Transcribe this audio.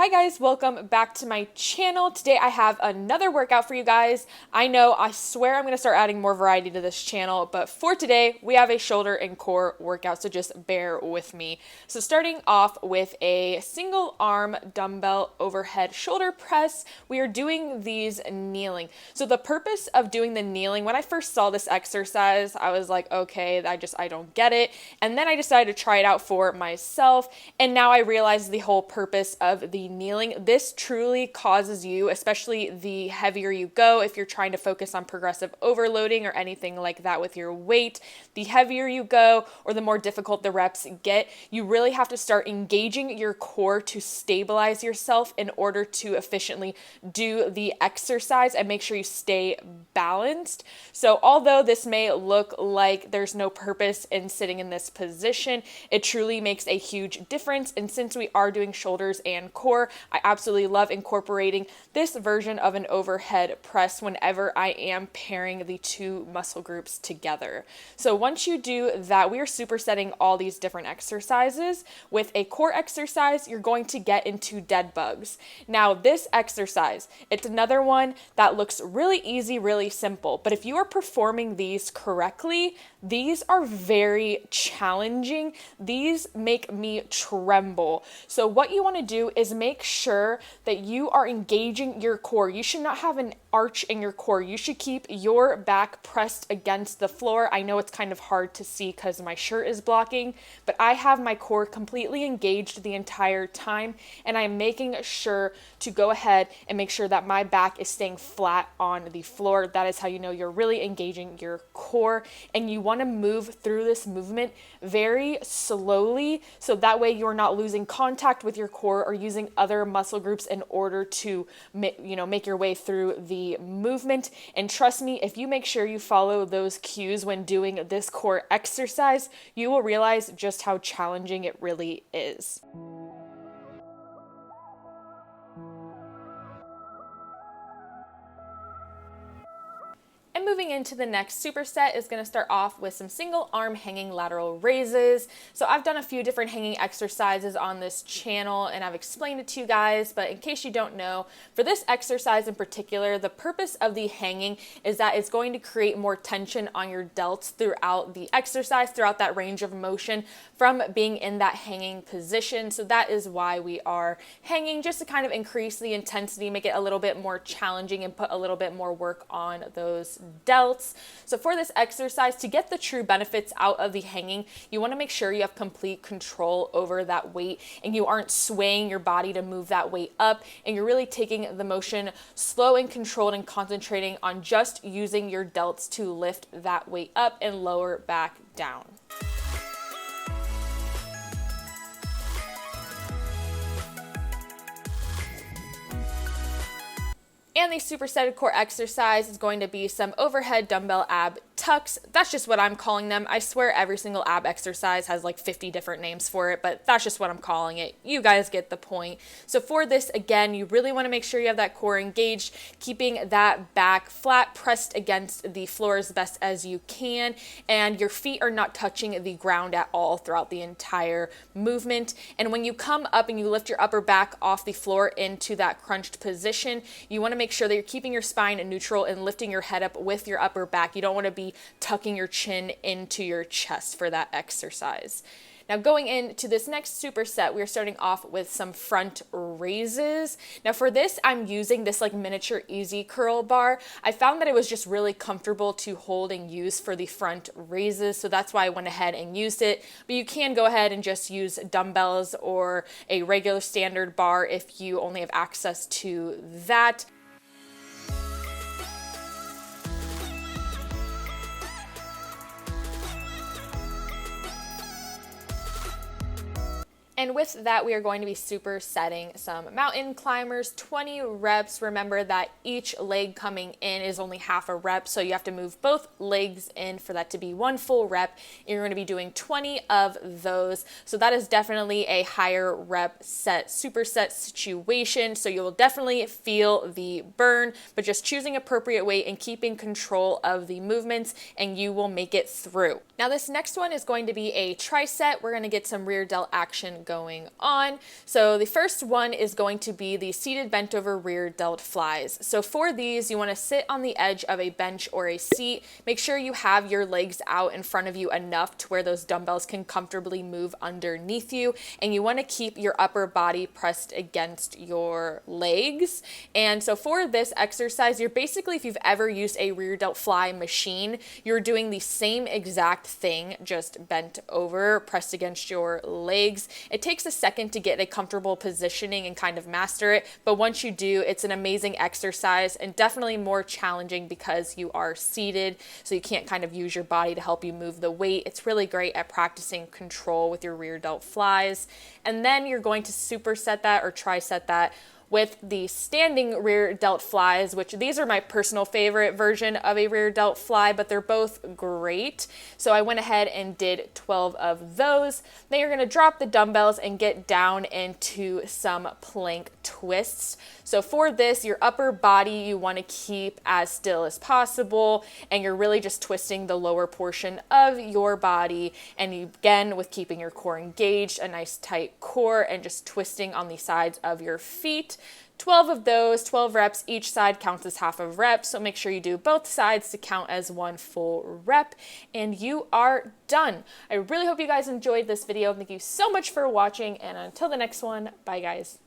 Hi guys, welcome back to my channel. Today I have another workout for you guys. I swear I'm going to start adding more variety to this channel, but for today we have a shoulder and core workout, so just bear with me. So starting off with a single arm dumbbell overhead shoulder press, we are doing these kneeling. So the purpose of doing the kneeling, when I first saw this exercise, I was like, okay, I don't get it. And then I decided to try it out for myself, and now I realize the whole purpose of the kneeling. This truly causes you, especially the heavier you go, if you're trying to focus on progressive overloading or anything like that with your weight, the heavier you go or the more difficult the reps get, you really have to start engaging your core to stabilize yourself in order to efficiently do the exercise and make sure you stay balanced. So although this may look like there's no purpose in sitting in this position, it truly makes a huge difference. And since we are doing shoulders and core, I absolutely love incorporating this version of an overhead press whenever I am pairing the two muscle groups together. So once you do that, we are supersetting all these different exercises. With a core exercise, you're going to get into dead bugs. Now this exercise, it's another one that looks really easy, really simple, but if you are performing these correctly, these are very challenging. These make me tremble. So what you want to do is make sure that you are engaging your core. You should not have an arch in your core. You should keep your back pressed against the floor. I know it's kind of hard to see because my shirt is blocking, but I have my core completely engaged the entire time, and I'm making sure to go ahead and make sure that my back is staying flat on the floor. That is how you know you're really engaging your core, and you want to move through this movement very slowly so that way you're not losing contact with your core or using other muscle groups in order to make your way through the movement. And trust me, if you make sure you follow those cues when doing this core exercise, you will realize just how challenging it really is. And moving into the next superset is going to start off with some single arm hanging lateral raises. So I've done a few different hanging exercises on this channel and I've explained it to you guys, but in case you don't know, for this exercise in particular, the purpose of the hanging is that it's going to create more tension on your delts throughout the exercise, throughout that range of motion from being in that hanging position. So that is why we are hanging, just to kind of increase the intensity, make it a little bit more challenging and put a little bit more work on those delts. So for this exercise, to get the true benefits out of the hanging, you want to make sure you have complete control over that weight and you aren't swaying your body to move that weight up, and you're really taking the motion slow and controlled and concentrating on just using your delts to lift that weight up and lower back down. And the supersetted core exercise is going to be some overhead dumbbell ab tucks. That's just what I'm calling them. I swear every single ab exercise has like 50 different names for it, but that's just what I'm calling it. You guys get the point. So for this, again, you really want to make sure you have that core engaged, keeping that back flat, pressed against the floor as best as you can, and your feet are not touching the ground at all throughout the entire movement. And when you come up and you lift your upper back off the floor into that crunched position, you want to make sure that you're keeping your spine neutral and lifting your head up with your upper back. You don't want to be tucking your chin into your chest for that exercise. Now going into this next superset, we're starting off with some front raises. Now for this, I'm using this like miniature easy curl bar. I found that it was just really comfortable to hold and use for the front raises, so that's why I went ahead and used it. But you can go ahead and just use dumbbells or a regular standard bar if you only have access to that. And with that, we are going to be supersetting some mountain climbers, 20 reps. Remember that each leg coming in is only half a rep, so you have to move both legs in for that to be one full rep. And you're going to be doing 20 of those. So that is definitely a higher rep set, superset situation. So you will definitely feel the burn, but just choosing appropriate weight and keeping control of the movements, and you will make it through. Now this next one is going to be a tricep. We're going to get some rear delt action going going on. So the first one is going to be the seated bent over rear delt flies. So for these, you want to sit on the edge of a bench or a seat. Make sure you have your legs out in front of you enough to where those dumbbells can comfortably move underneath you, and you want to keep your upper body pressed against your legs. And so for this exercise, you're basically, if you've ever used a rear delt fly machine, you're doing the same exact thing, just bent over, pressed against your legs. It takes a second to get a comfortable positioning and kind of master it, but once you do, it's an amazing exercise and definitely more challenging because you are seated, so you can't kind of use your body to help you move the weight. It's really great at practicing control with your rear delt flies. And then you're going to superset that or triset that with the standing rear delt flies, which these are my personal favorite version of a rear delt fly, but they're both great. So I went ahead and did 12 of those. Then you're gonna drop the dumbbells and get down into some plank twists. So for this, your upper body you want to keep as still as possible, and you're really just twisting the lower portion of your body, and you, again, with keeping your core engaged, a nice tight core, and just twisting on the sides of your feet. 12 of those, 12 reps, each side counts as half a rep, so make sure you do both sides to count as one full rep, and you are done. I really hope you guys enjoyed this video. Thank you so much for watching, and until the next one, bye guys.